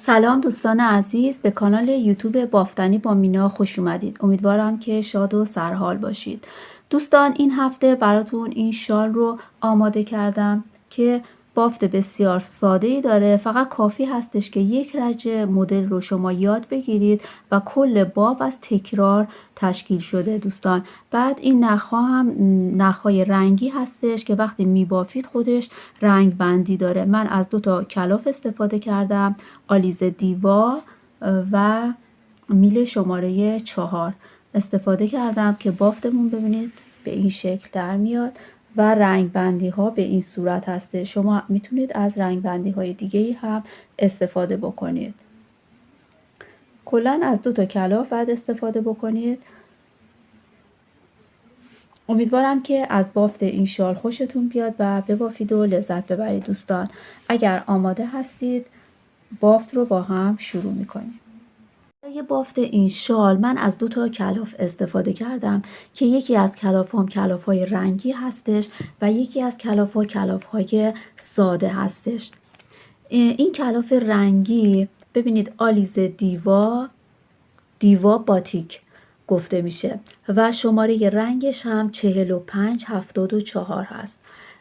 سلام دوستان عزیز، به کانال یوتیوب بافتنی با مینا خوش اومدید. امیدوارم که شاد و سرحال باشید. دوستان این هفته براتون این شال رو آماده کردم که بافت بسیار ساده‌ای داره. فقط کافی هستش که یک رجه مدل رو شما یاد بگیرید و کل بافت از تکرار تشکیل شده دوستان. بعد این نخ‌ها هم نخ‌های رنگی هستش که وقتی میبافید خودش رنگ بندی داره. من از 2 تا کلاف استفاده کردم، آلیز دیوا و میل شماره 4 استفاده کردم که بافتمون ببینید به این شکل در میاد و رنگ بندی ها به این صورت هسته. شما میتونید از رنگ بندی های دیگه هم استفاده بکنید. کلا از 2 تا کلاف باید استفاده بکنید. امیدوارم که از بافت این شال خوشتون بیاد و ببافید و لذت ببرید دوستان. اگر آماده هستید بافت رو با هم شروع میکنیم. برای بافت این شال من از 2 تا کلاف استفاده کردم که یکی از کلافام کلاف‌های رنگی هستش و یکی از کلاف‌ها کلاف‌های ساده هستش. این کلاف رنگی ببینید آلیز دیوا باتیک گفته میشه و شماره رنگش هم 4574 هست.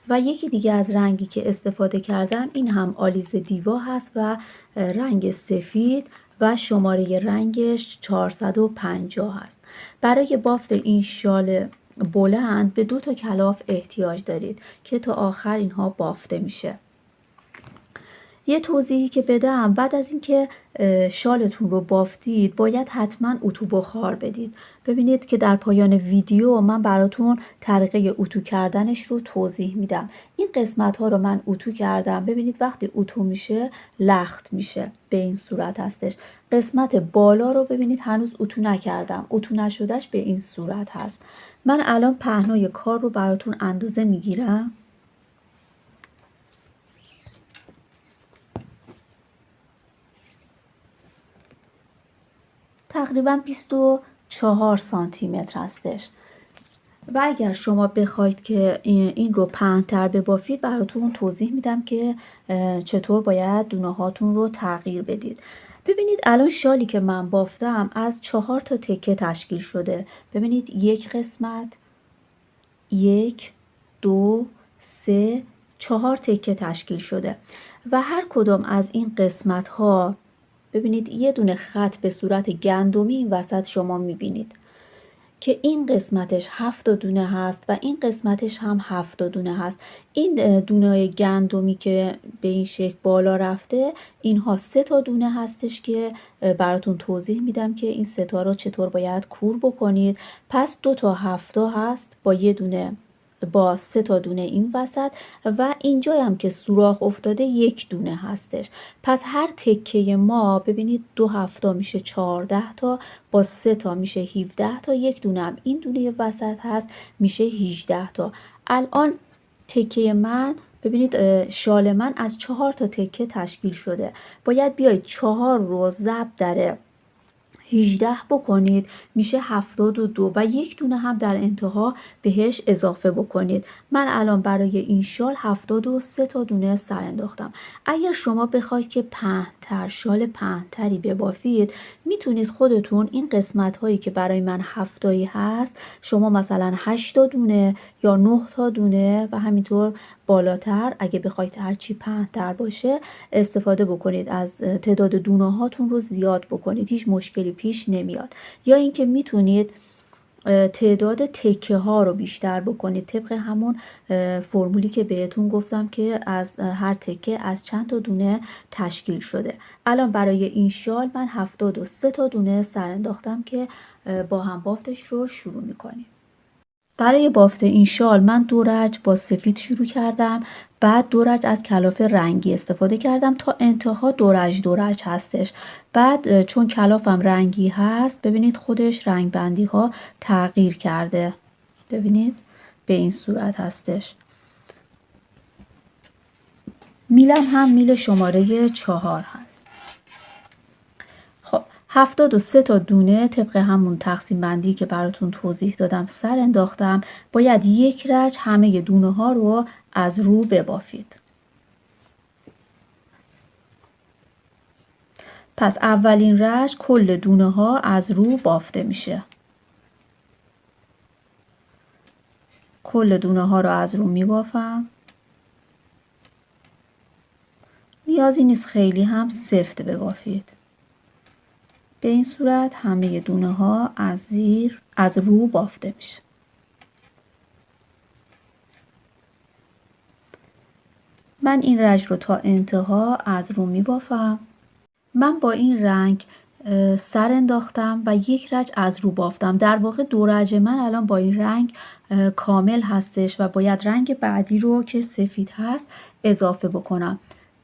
و یکی دیگه از رنگی که استفاده کردم این هم آلیز دیوا هست و رنگ سفید و شماره رنگش 450 هست. برای بافت این شال بلند به 2 تا کلاف احتیاج دارید که تا آخر اینها بافته میشه. یه توضیحی که بدم، بعد از اینکه شالتون رو بافتید باید حتما اتو بخار بدید. ببینید که در پایان ویدیو من براتون طریقه اتو کردنش رو توضیح میدم. این قسمت ها رو من اتو کردم. ببینید وقتی اتو میشه لخت میشه، به این صورت هستش. قسمت بالا رو ببینید هنوز اتو نکردم، اتو نشدهش به این صورت هست. من الان پهنای کار رو براتون اندازه میگیرم. تقریبا 24 سانتی متر هستش. و اگر شما بخواید که این رو پهن‌تر ببافید براتون توضیح میدم که چطور باید دونه هاتون رو تغییر بدید. ببینید الان شالی که من بافتم از 4 تا تکه تشکیل شده. ببینید یک قسمت، 1 2 3 4 تکه تشکیل شده و هر کدام از این قسمت ها ببینید یه دونه خط به صورت گندمی این وسط شما میبینید که این قسمتش 7 دونه هست و این قسمتش هم 7 دونه هست. این دونه گندمی که به این شکل بالا رفته اینها 3 تا دونه هستش که براتون توضیح میدم که این 3 تا رو چطور باید کور بکنید. پس 2 تا 7 هست با یه دونه، با 3 تا دونه این وسط و اینجا هم که سوراخ افتاده 1 دونه هستش. پس هر تکه ما ببینید 2 هفتا میشه 14 تا، با 3 تا میشه 17 تا، 1 دونه هم این دونه وسط هست میشه 18 تا. الان تکه من ببینید شال من از 4 تا تکه تشکیل شده. باید بیاید 4 رو ضرب در 18 بکنید میشه 72 و 1 دونه هم در انتها بهش اضافه بکنید. من الان برای این شال 73 تا دونه سر انداختم. اگر شما بخواید که پهن‌تر، شال پهن‌تری ببافید میتونید خودتون این قسمت هایی که برای من 7 تایی هست شما مثلا 8 تا دونه یا 9 تا دونه و همینطور بالاتر اگه بخواید هرچی پهن‌تر باشه استفاده بکنید. از تعداد دونه هاتون رو زیاد بکنید، هیچ مشکلی پیش نمیاد. یا اینکه میتونید تعداد تکه ها رو بیشتر بکنید طبق همون فرمولی که بهتون گفتم که از هر تکه از چند تا دونه تشکیل شده. الان برای این شال من 73 تا دونه سر انداختم که با هم بافتش رو شروع میکنیم. برای بافت این شال من 2 رج با سفید شروع کردم، بعد 2 رج از کلاف رنگی استفاده کردم تا انتها 2 رج هستش. بعد چون کلافم رنگی هست ببینید خودش رنگ بندی ها تغییر کرده، ببینید به این صورت هستش. میلم هم میل شماره 4 هست. خب 73 تا دونه طبق همون تقسیم بندی که براتون توضیح دادم سر انداختم. باید 1 رج همه دونه ها رو از رو ببافید. پس اولین رشت کل دونه ها از رو بافته میشه. کل دونه ها رو از رو میبافم. نیازی نیست خیلی هم سفت ببافید. به این صورت همه دونه ها از رو بافته میشه. من این رج رو تا انتها از رو میبافم. من با این رنگ سر انداختم و یک رج از رو بافتم. در واقع دو رج من الان با این رنگ کامل هستش و باید رنگ بعدی رو که سفید هست اضافه بکنم.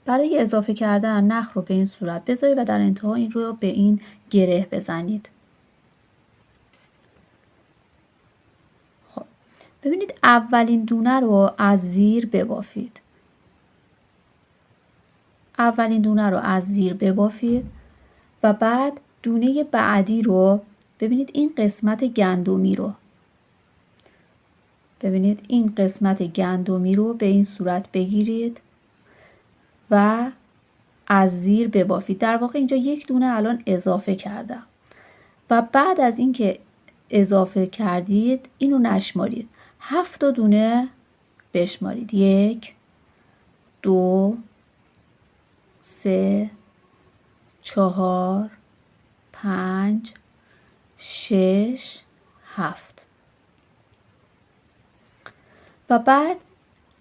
برای اضافه کردن نخ رو به این صورت بذارید و در انتها این رو به این گره بزنید. خب ببینید اولین دونه رو از زیر ببافید. اولین دونه رو از زیر ببافید و بعد دونه بعدی رو ببینید این قسمت گندمی رو ببینید این قسمت گندمی رو به این صورت بگیرید و از زیر ببافید. در واقع اینجا یک دونه الان اضافه کردم و بعد از اینکه اضافه کردید اینو نشمارید، 7 دونه بشمارید. 1 2 3 4 5 6 7 و بعد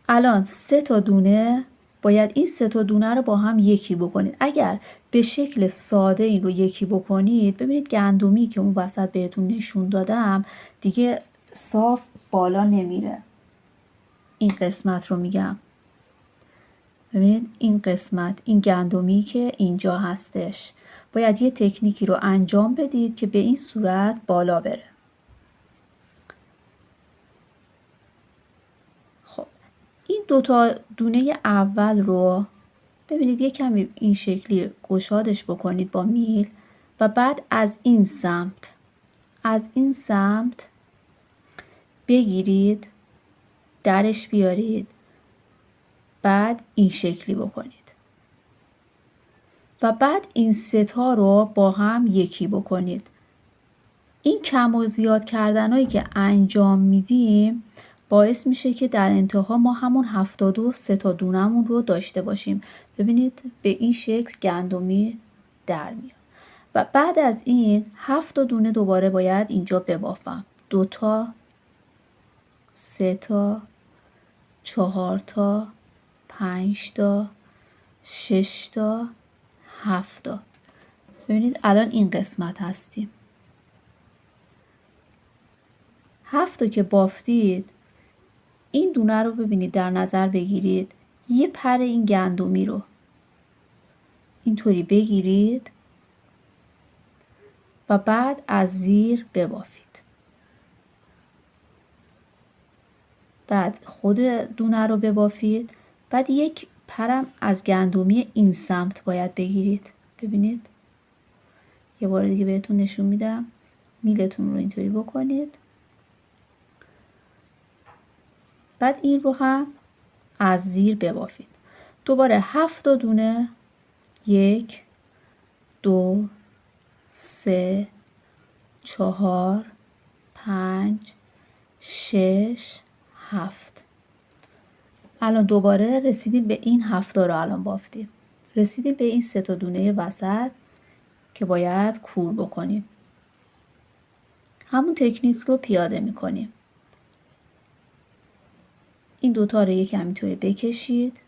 الان 3 تا دونه باید این 3 تا دونه رو با هم یکی بکنید. اگر به شکل ساده این رو یکی بکنید ببینید گندمی که اون وسط بهتون نشون دادم دیگه صاف بالا نمیره. این قسمت رو میگم، ببینید این قسمت، این گندمی که اینجا هستش باید یه تکنیکی رو انجام بدید که به این صورت بالا بره. خب این دوتا دونه اول رو ببینید یه کمی این شکلی گشادش بکنید با میل و بعد از این سمت بگیرید، درش بیارید، بعد این شکلی بکنید و بعد این 3 تا رو با هم یکی بکنید. این کم و زیاد کردنهایی که انجام میدیم باعث میشه که در انتها ما همون 73 تا دونمون رو داشته باشیم. ببینید به این شکل گندمی در میاد و بعد از این 7 دونه دوباره باید اینجا ببافم. 2 تا 3 تا 4 تا 5 تا 6 تا 7 تا. ببینید الان این قسمت هستیم. 7 تا که بافتید این دونه رو ببینید در نظر بگیرید، یه پر این گندمی رو اینطوری بگیرید و بعد از زیر ببافید. بعد خود دونه رو ببافید، بعد یک پرم از گندمی این سمت باید بگیرید. ببینید یه بار دیگه بهتون نشون میدم، میلتون رو اینطوری بکنید، بعد این رو هم از زیر ببافید. دوباره 7 دونه 1 2 3 4 5 6 7. الان دوباره رسیدیم به این 7 رو الان بافتیم. رسیدیم به این 3 تا دونه وسط که باید کور بکنیم. همون تکنیک رو پیاده میکنیم. این دوتا رو یکم اینطوری بکشید.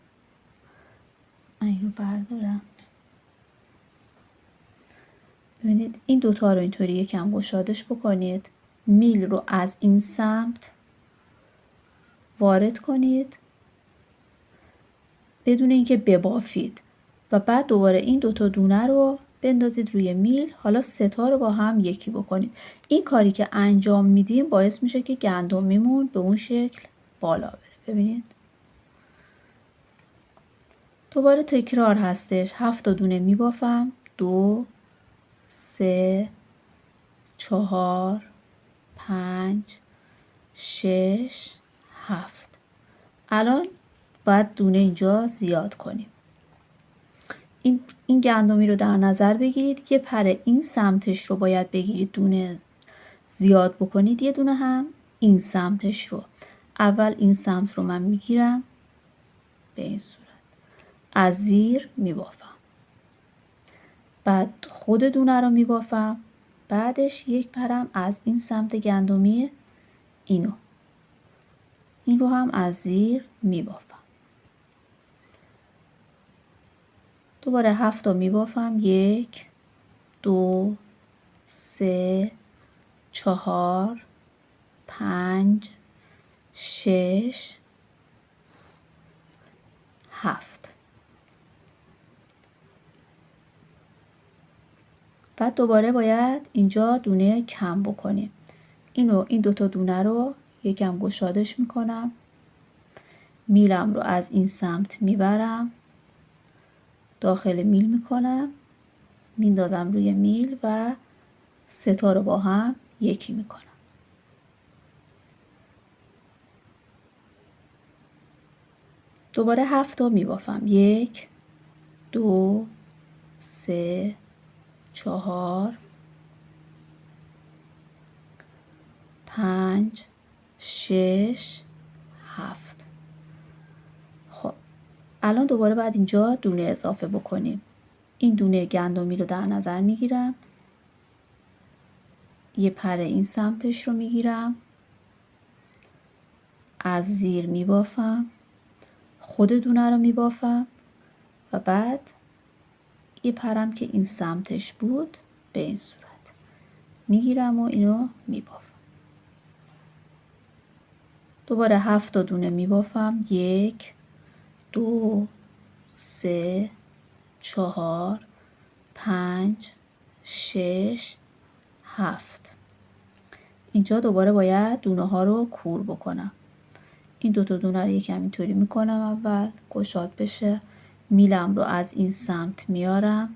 من این رو بردارم. ببینید این دوتا رو اینطوری یکم گشادش بکنید. میل رو از این سمت وارد کنید بدون اینکه ببافید و بعد دوباره این دوتا دونه رو بندازید روی میل. حالا 3 تا رو با هم یکی بکنید. این کاری که انجام میدیم باعث میشه که گندمیمون به اون شکل بالا بره. ببینید دوباره تکرار هستش. 7 دونه میبافم. 2 3 4 5 6 7. الان باید دونه اینجا زیاد کنیم. این گندمی رو در نظر بگیرید. یه پر این سمتش رو باید بگیرید، دونه زیاد بکنید، یه دونه هم این سمتش رو. اول این سمت رو من میگیرم به این صورت، از زیر میبافم، بعد خود دونه رو میبافم، بعدش یک پرم از این سمت گندمی این رو هم از زیر میبافم. دوباره 7 تا میبافم. 1 2 3 4 5 6 7. بعد دوباره باید اینجا دونه کم بکنیم. این دوتا دونه رو یکم گشادش میکنم، میلم رو از این سمت میبرم، داخل میل میکنم، میندازم روی میل و 3 تا رو با هم یکی میکنم. دوباره 7 تا میبافم. 1 2 3 4 5 6 7. خب الان دوباره بعد اینجا دونه اضافه بکنیم. این دونه گندمی رو در نظر میگیرم، یه پر این سمتش رو میگیرم، از زیر میبافم، خود دونه رو میبافم و بعد یه پرم که این سمتش بود به این صورت میگیرم و اینو میبافم. دوباره 7 تا دونه میبافم. 1 2 3 4 5 6 7. اینجا دوباره باید دونه ها رو کور بکنم. این دوتا دونه رو یکم اینطوری میکنم، اول گشاد بشه، میلم رو از این سمت میارم،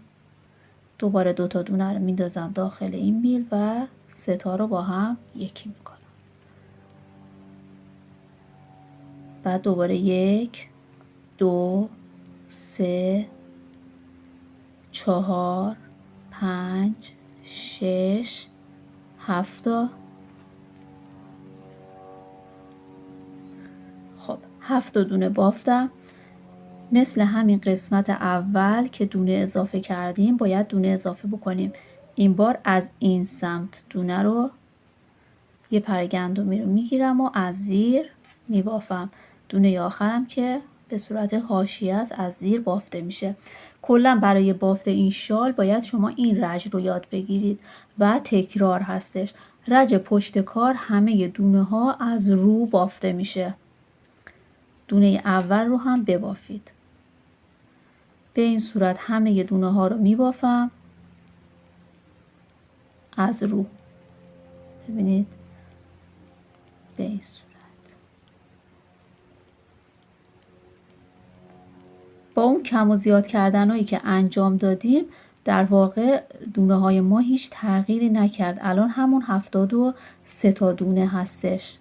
دوباره دوتا دونه رو میندازم داخل این میل و 3 تا رو با هم یکی میکنم. بعد دوباره 1 2 3 4 5 6 7 تا. خب 7 تا دونه بافتم. مثل همین قسمت اول که دونه اضافه کردیم باید دونه اضافه بکنیم. این بار از این سمت دونه رو، یه پر گندمی رو میگیرم و از زیر میبافم. دونه آخرم که به صورت حاشیه است از زیر بافته میشه. کلا برای بافت این شال باید شما این رج رو یاد بگیرید و تکرار هستش. رج پشت کار همه دونه ها از رو بافته میشه. دونه اول رو هم ببافید. به این صورت همه دونه ها رو میبافم از رو. ببینید به این صورت. با اون کم و زیاد کردنهایی که انجام دادیم در واقع دونه های ما هیچ تغییری نکرد. الان همون 73 تا دونه هستش.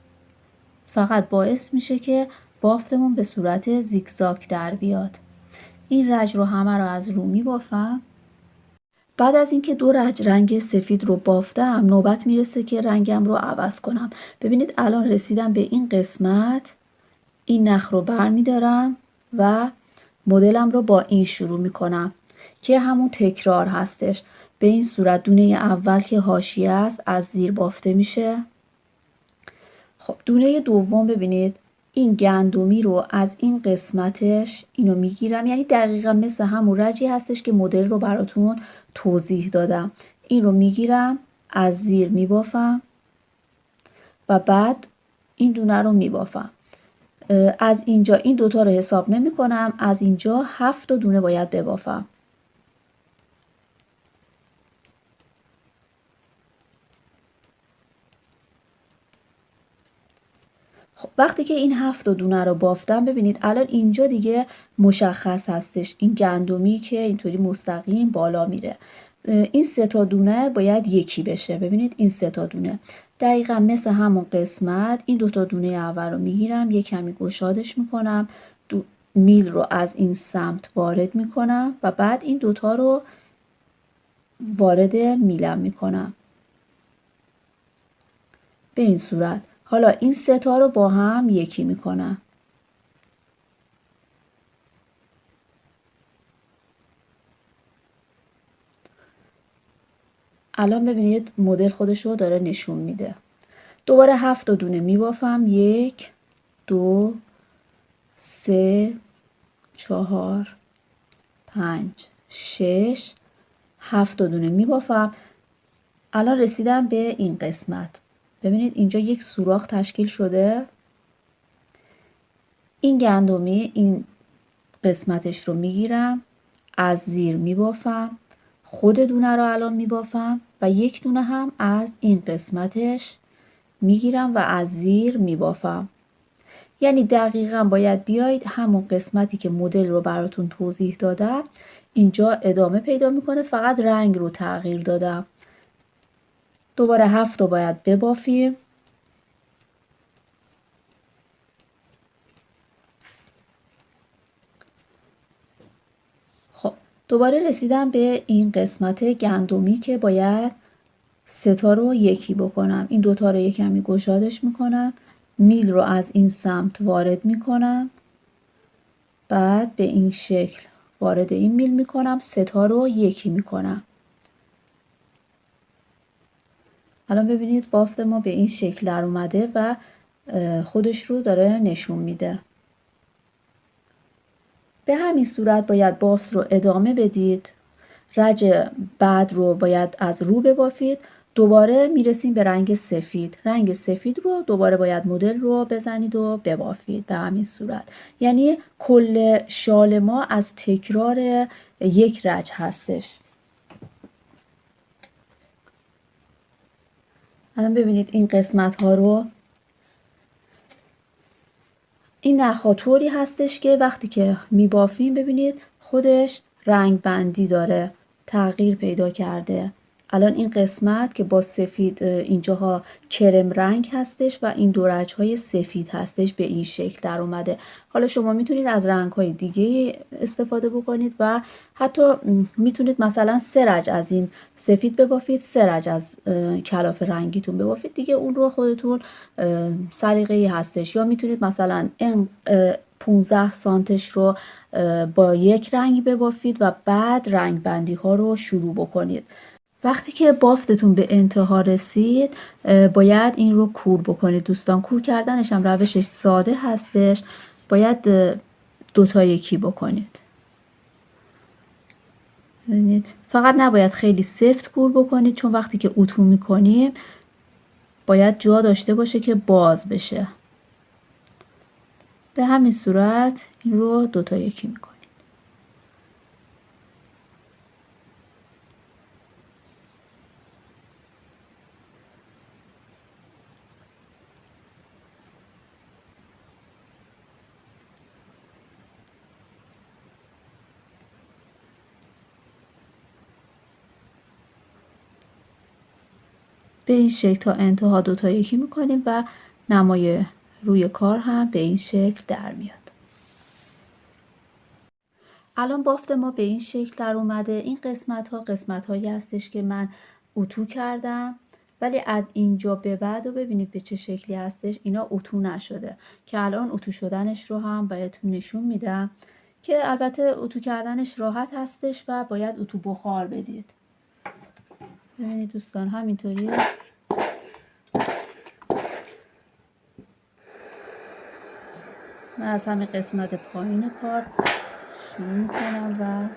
فقط باعث میشه که بافتمون به صورت زیگزاگ در بیاد. این رج رو همه رو از رو میبافم. بعد از اینکه 2 رج رنگ سفید رو بافتم، نوبت میرسه که رنگم رو عوض کنم. ببینید الان رسیدم به این قسمت. این نخ رو بر میدارم و مدلم رو با این شروع میکنم که همون تکرار هستش. به این صورت دونه اول که حاشیه است از زیر بافته میشه. خب دونه دوم ببینید این گندمی رو از این قسمتش اینو میگیرم، یعنی دقیقا مثل همون رجی هستش که مدل رو براتون توضیح دادم. این رو میگیرم از زیر میبافم و بعد این دونه رو میبافم. از اینجا این دوتا رو حساب نمی کنم، از اینجا 7 تا دونه باید ببافم. خب وقتی که این 7 تا دونه رو بافتم ببینید الان اینجا دیگه مشخص هستش این گندمی که اینطوری مستقیم بالا میره. این 3 تا دونه باید یکی بشه. ببینید این 3 تا دونه دقیقا مثل همون قسمت این 2 تا دونه اول رو میگیرم، یک کمی گشادش میکنم، میل رو از این سمت وارد میکنم و بعد این دوتا رو وارد میلم میکنم به این صورت. حالا این سه تا رو با هم یکی میکنم. الان ببینید مدل خودش رو داره نشون میده. دوباره 7 تا دونه میبافم. 1 2 3 4 5 6 7 تا دونه میبافم. الان رسیدم به این قسمت. ببینید اینجا یک سوراخ تشکیل شده. این گندمی این قسمتش رو میگیرم، از زیر میبافم، خود دونه رو الان میبافم و یک دونه هم از این قسمتش میگیرم و از زیر میبافم. یعنی دقیقا باید بیایید همون قسمتی که مدل رو براتون توضیح دادم اینجا ادامه پیدا میکنه، فقط رنگ رو تغییر دادم. دوباره 7 تا باید ببافیم. خب دوباره رسیدم به این قسمت گندمی که باید سه تا رو یکی بکنم. این دوتا رو یکمی گشادش میکنم، میل رو از این سمت وارد میکنم، بعد به این شکل وارد این میل میکنم، سه تا رو یکی میکنم. الان ببینید بافت ما به این شکل در اومده و خودش رو داره نشون میده. به همین صورت باید بافت رو ادامه بدید. رج بعد رو باید از رو ببافید. دوباره میرسیم به رنگ سفید. رنگ سفید رو دوباره باید مدل رو بزنید و ببافید به همین صورت. یعنی کل شال ما از تکرار یک رج هستش. الان ببینید این قسمت ها رو، این نخها طوری هستش که وقتی که میبافیم ببینید خودش رنگ بندی داره، تغییر پیدا کرده. الان این قسمت که با سفید اینجاها کرم رنگ هستش و این دو رج های سفید هستش به این شکل در اومده. حالا شما میتونید از رنگ های دیگه استفاده بکنید و حتی میتونید مثلا 3 رج از این سفید ببافید، 3 رج از کلاف رنگیتون ببافید دیگه، اون رو خودتون سلیقه‌ای هستش. یا میتونید مثلا 15 سانتش رو با یک رنگ ببافید و بعد رنگ بندی ها رو شروع بکنید. وقتی که بافتتون به انتها رسید باید این رو کور بکنید دوستان. کور کردنش هم روشش ساده هستش، باید دوتا یکی بکنید. فقط نباید خیلی سفت کور بکنید چون وقتی که اتو میکنیم باید جا داشته باشه که باز بشه. به همین صورت این رو دوتا یکی میکنید. به این شکل تا انتها دوتا یکی میکنیم و نمای روی کار هم به این شکل در میاد. الان بافت ما به این شکل در اومده. این قسمت هایی هستش که من اتو کردم، ولی از اینجا به بعد و ببینید به چه شکلی هستش. اینا اتو نشده که الان اتو شدنش رو هم بهتون نشون میدم که البته اتو کردنش راحت هستش و باید اتو بخار بدید. ببینید دوستان همینطوری من از همین قسمت پایین کار شروع میکنم و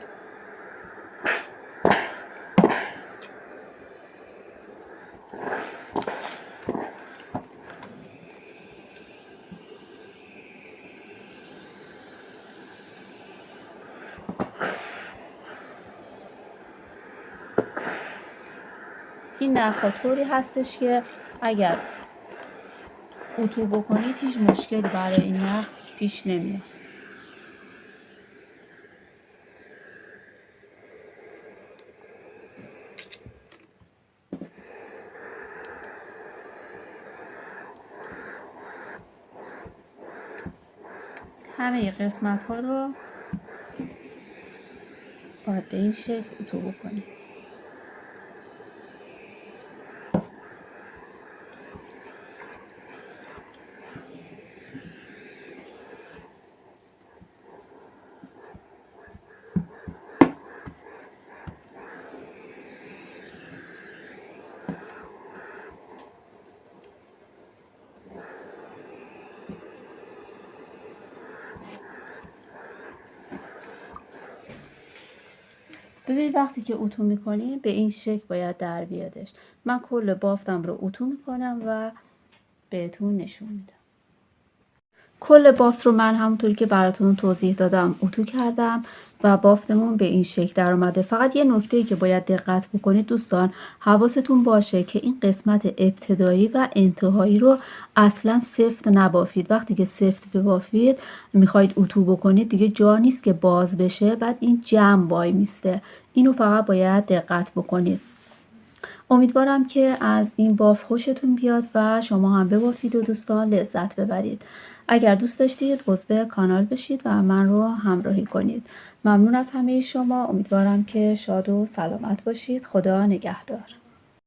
این نخها طوری هستش که اگر اتو بکنید هیچ مشکلی برای این نخ پیش نمیاد. همه قسمت ها رو باید به این شکل اتو بکنید. ببینید وقتی که اتو میکنیم به این شکل باید در بیادش. من کل بافتم رو اتو میکنم و بهتون نشون میدم. کل بافت رو من همونطوری که براتون توضیح دادم اتو کردم و بافتمون به این شکل در اومده. فقط یه نکته‌ای که باید دقت بکنید دوستان، حواستون باشه که این قسمت ابتدایی و انتهایی رو اصلا سفت نبافید. وقتی که سفت ببافید میخواید اتو بکنید دیگه جا نیست که باز بشه، بعد این جمع وای میسته. اینو فقط باید دقت بکنید. امیدوارم که از این بافت خوشتون بیاد و شما هم ببافید و دوستان لذت ببرید. اگر دوست داشتید عضو کانال بشید و من رو همراهی کنید. ممنون از همه شما. امیدوارم که شاد و سلامت باشید. خدا نگهدار.